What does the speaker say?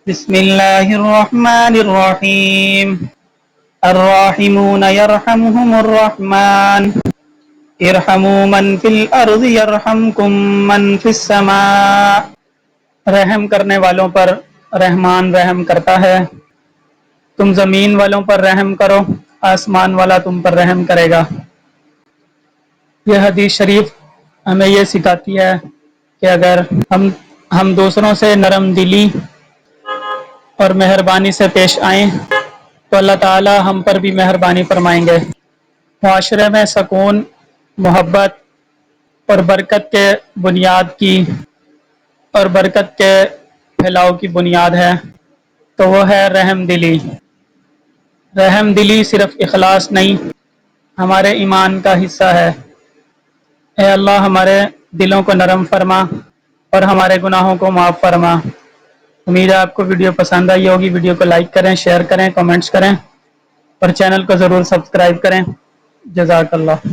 بسم الله الرحمن الرحيم الراحمون يرحمهم الرحمن ارحموا من في الأرض يرحمكم من في السماء رحم کرنے والوں پر رحمان رحم کرتا ہے، تم زمین والوں پر رحم کرو، آسمان والا تم پر رحم کرے گا۔ یہ حدیث شریف ہمیں یہ سکھاتی ہے کہ اگر ہم دوسروں سے نرم دلی اور مہربانی سے پیش آئیں تو اللہ تعالی ہم پر بھی مہربانی فرمائیں گے۔ معاشرے میں سکون، محبت اور برکت کے پھیلاؤ کی بنیاد ہے تو وہ ہے رحم دلی۔ رحم دلی صرف اخلاص نہیں، ہمارے ایمان کا حصہ ہے۔ اے اللہ ہمارے دلوں کو نرم فرما اور ہمارے گناہوں کو معاف فرما۔ امید ہے آپ کو ویڈیو پسند آئی ہوگی۔ ویڈیو کو لائک کریں، شیئر کریں، کمنٹس کریں اور چینل کو ضرور سبسکرائب کریں۔ جزاک اللہ۔